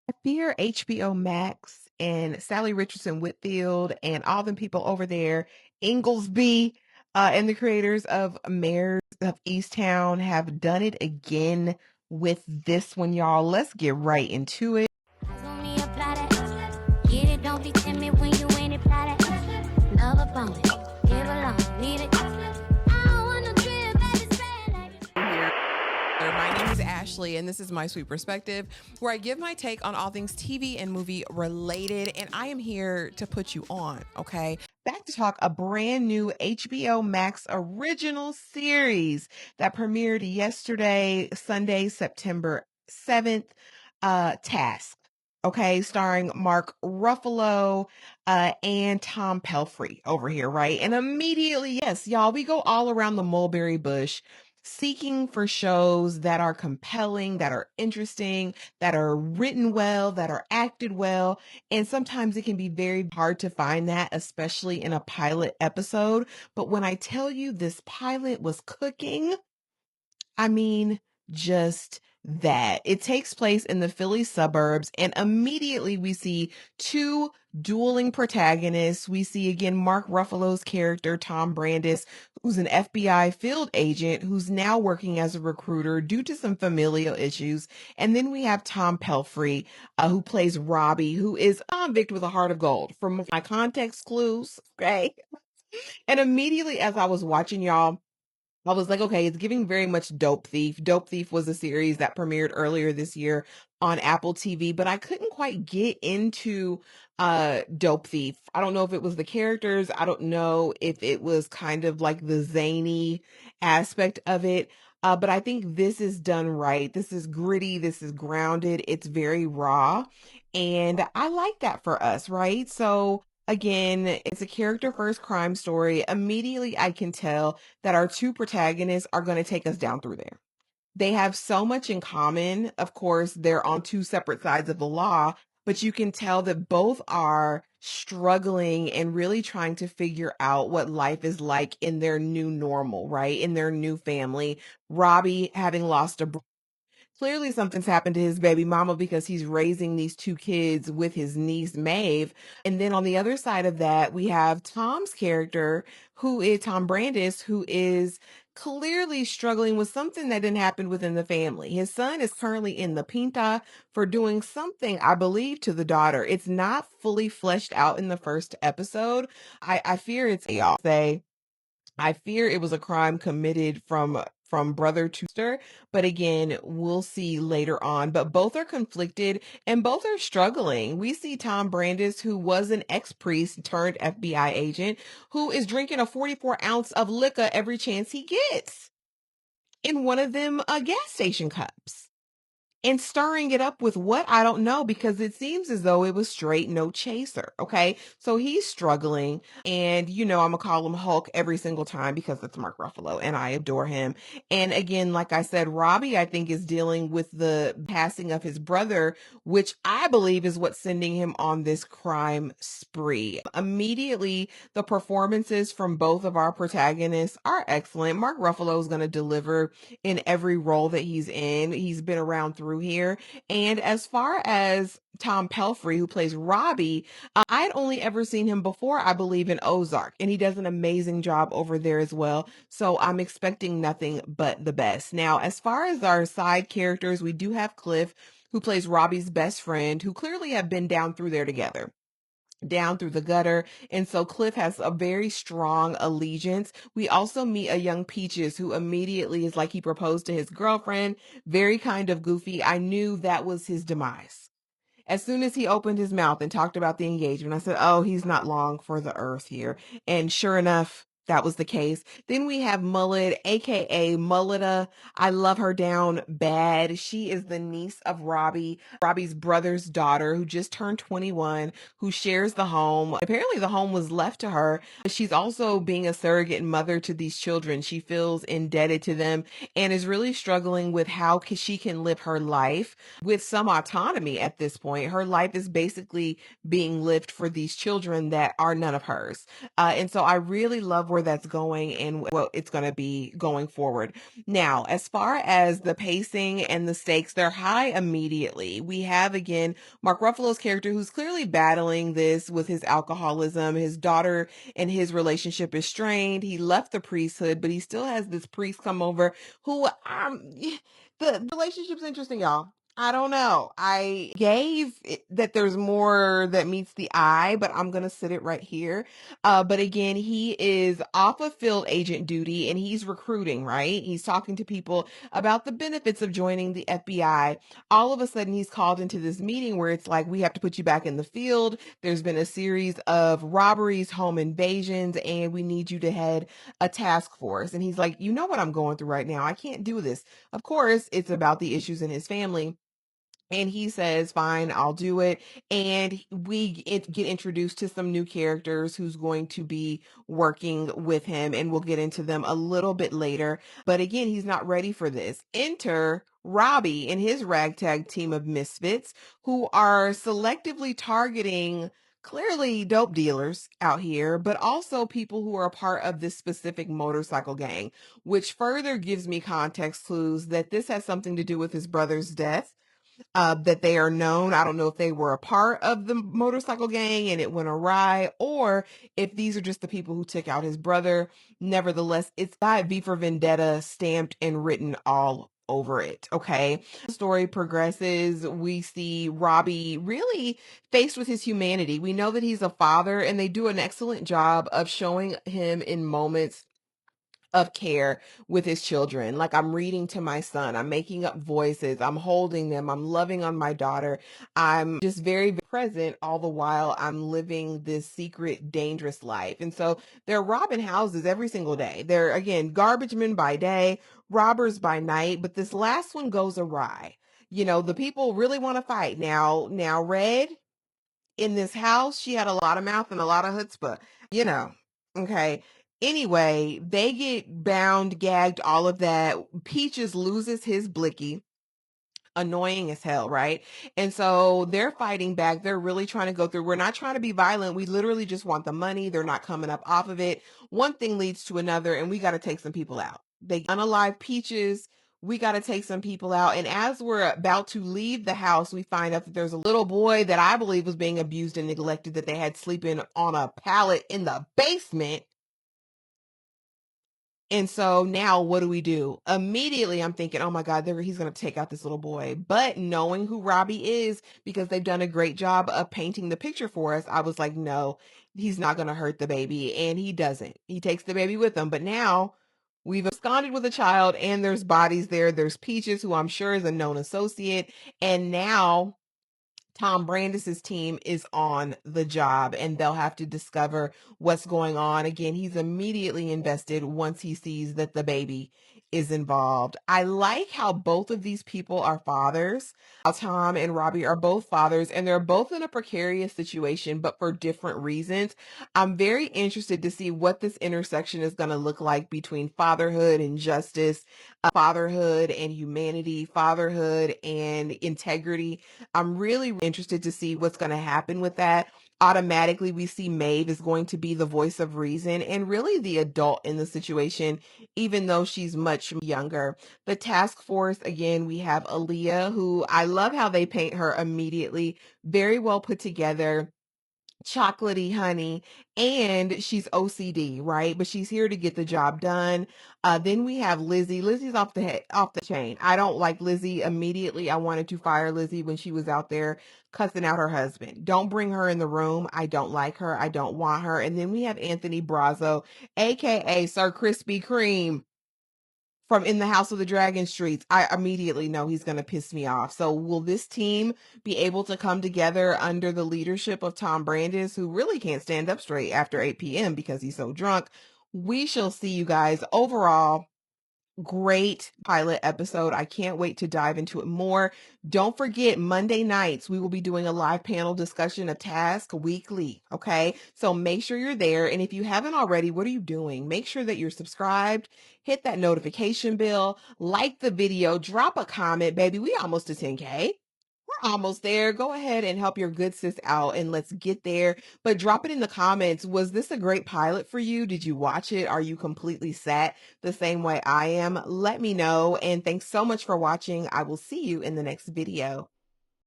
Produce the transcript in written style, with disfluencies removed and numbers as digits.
I fear HBO Max and Sally Richardson Whitfield and all the people over there, Inglesby, and the creators of Mayors of Easttown have done it again with this one, y'all. Let's get right into it. Only apply that. Get it, don't be timid when you ain't apply that. Love up on it, give along, leave it. I don't want no trip, baby, spray like Here. My name is Ashley, and this is My Sweet Perspective, where I give my take on all things TV and movie related, and I am here to put you on, okay? Back to talk a brand new HBO Max original series that premiered yesterday, Sunday, September 7th, Task. Okay, starring Mark Ruffalo and Tom Pelfrey over here, right? And immediately, yes, y'all, we go all around the mulberry bush seeking for shows that are compelling, that are interesting, that are written well, that are acted well. And sometimes it can be very hard to find that, especially in a pilot episode. But when I tell you this pilot was cooking, I mean, just that. It takes place in the Philly suburbs, and immediately we see two dueling protagonists. We see again Mark Ruffalo's character, Tom Brandis, who's an FBI field agent who's now working as a recruiter due to some familial issues. And then we have Tom Pelfrey, who plays Robbie, who is a convict with a heart of gold. From my context clues, okay? And immediately as I was watching y'all, I was like, okay, it's giving very much Dope Thief. Dope Thief was a series that premiered earlier this year on Apple TV, but I couldn't quite get into Dope Thief. I don't know if it was the characters. I don't know if it was kind of like the zany aspect of it. But I think this is done right. This is gritty. This is grounded. It's very raw. And I like that for us, right? So again, it's a character first crime story. Immediately, I can tell that our two protagonists are going to take us down through there. They have so much in common. Of course, they're on two separate sides of the law, but you can tell that both are struggling and really trying to figure out what life is like in their new normal, right? In their new family. Robbie having lost a clearly something's happened to his baby mama because he's raising these two kids with his niece Maeve. And then on the other side of that, we have Tom's character, who is Tom Brandis, who is clearly struggling with something that didn't happen within the family. His son is currently in the pinta for doing something, I believe, to the daughter. It's not fully fleshed out in the first episode. I fear it's y'all say I fear it was a crime committed from brother to sister, but again, we'll see later on. But both are conflicted and both are struggling. We see Tom Brandis, who was an ex-priest turned FBI agent, who is drinking a 44 ounce of liquor every chance he gets in one of them gas station cups and stirring it up with what I don't know, because it seems as though it was straight no chaser. Okay. So he's struggling, and I'm gonna call him Hulk every single time because it's Mark Ruffalo and I adore him. And again, like I said, Robbie, I think, is dealing with the passing of his brother, which I believe is what's sending him on this crime spree. Immediately, the performances from both of our protagonists are excellent. Mark Ruffalo is going to deliver in every role that he's in. He's been around through here. And as far as Tom Pelfrey, who plays Robbie, I'd only ever seen him before, I believe, in Ozark, and he does an amazing job over there as well. So I'm expecting nothing but the best. Now, as far as our side characters, we do have Cliff, who plays Robbie's best friend, who clearly have been down through there together, down through the gutter. And so Cliff has a very strong allegiance. We also meet a young Peaches who immediately is like he proposed to his girlfriend, very kind of goofy. I knew that was his demise. As soon as he opened his mouth and talked about the engagement, I said, oh, he's not long for the earth here. And sure enough, that was the case. Then we have Mullet, aka Mulleta. I love her down bad. She is the niece of Robbie's brother's daughter, who just turned 21, who shares the home. Apparently, the home was left to her. She's also being a surrogate mother to these children. She feels indebted to them and is really struggling with how she can live her life with some autonomy at this point. Her life is basically being lived for these children that are none of hers. And so I really love where that's going and what it's going to be going forward. Now, as far as the pacing and the stakes, they're high immediately. We have again Mark Ruffalo's character who's clearly battling this with his alcoholism. His daughter and his relationship is strained. He left the priesthood, but he still has this priest come over who the relationship's interesting, y'all. I don't know. I gave that there's more that meets the eye, but I'm going to sit it right here. But again, he is off of field agent duty and he's recruiting, right? He's talking to people about the benefits of joining the FBI. All of a sudden, he's called into this meeting where it's like, we have to put you back in the field. There's been a series of robberies, home invasions, and we need you to head a task force. And he's like, you know what I'm going through right now. I can't do this. Of course, it's about the issues in his family. And he says, fine, I'll do it. And we get introduced to some new characters who's going to be working with him. And we'll get into them a little bit later. But again, he's not ready for this. Enter Robbie and his ragtag team of misfits who are selectively targeting clearly dope dealers out here, but also people who are a part of this specific motorcycle gang, which further gives me context clues that this has something to do with his brother's death, that they are known. I don't know if they were a part of the motorcycle gang and it went awry, or if these are just the people who took out his brother. Nevertheless, it's got V for Vendetta stamped and written all over it. Okay. The story progresses. We see Robbie really faced with his humanity. We know that he's a father, and they do an excellent job of showing him in moments of care with his children. Like, I'm reading to my son, I'm making up voices, I'm holding them, I'm loving on my daughter. I'm just very present all the while I'm living this secret, dangerous life. And so they're robbing houses every single day. They're, again, garbage men by day, robbers by night. But this last one goes awry. You know, the people really want to fight. Now, Red in this house, she had a lot of mouth and a lot of chutzpah, you know. Okay. Anyway, they get bound, gagged, all of that. Peaches loses his blicky. Annoying as hell, right? And so they're fighting back. They're really trying to go through. We're not trying to be violent. We literally just want the money. They're not coming up off of it. One thing leads to another, and we got to take some people out. They unalive Peaches. We got to take some people out. And as we're about to leave the house, we find out that there's a little boy that I believe was being abused and neglected, that they had sleeping on a pallet in the basement. And so now what do we do? Immediately I'm thinking, oh my God, he's going to take out this little boy. But knowing who Robbie is, because they've done a great job of painting the picture for us, I was like, no, he's not going to hurt the baby. And he doesn't. He takes the baby with him. But now we've absconded with a child and there's bodies there. There's Peaches, who I'm sure is a known associate. And now Tom Brandis's team is on the job and they'll have to discover what's going on. Again, he's immediately invested once he sees that the baby is involved. I like how both of these people are fathers. How Tom and Robbie are both fathers and they're both in a precarious situation, but for different reasons. I'm very interested to see what this intersection is going to look like between fatherhood and justice, fatherhood and humanity, fatherhood and integrity. I'm really interested to see what's going to happen with that. Automatically, we see Maeve is going to be the voice of reason and really the adult in the situation, even though she's much younger. The task force, again, we have Aaliyah, who I love how they paint her immediately. Very well put together, chocolatey honey, and she's OCD, right? But she's here to get the job done. Then we have Lizzie. Lizzie's off the chain. I don't like Lizzie. Immediately I wanted to fire Lizzie when she was out there cussing out her husband. Don't bring her in the room. I don't like her. I don't want her. And then we have Anthony Brazo, aka Sir Krispy Kreme, from In the House of the Dragon Streets. I immediately know he's going to piss me off. So will this team be able to come together under the leadership of Tom Brandis, who really can't stand up straight after 8 p.m. because he's so drunk? We shall see, you guys. Overall, great pilot episode. I can't wait to dive into it more. Don't forget, Monday nights, we will be doing a live panel discussion of Task Weekly. Okay. So make sure you're there. And if you haven't already, what are you doing? Make sure that you're subscribed, hit that notification bell, like the video, drop a comment, baby. We almost to 10K. We're almost there. Go ahead and help your good sis out and let's get there. But drop it in the comments. Was this a great pilot for you? Did you watch it? Are you completely set the same way I am? Let me know. And thanks so much for watching. I will see you in the next video.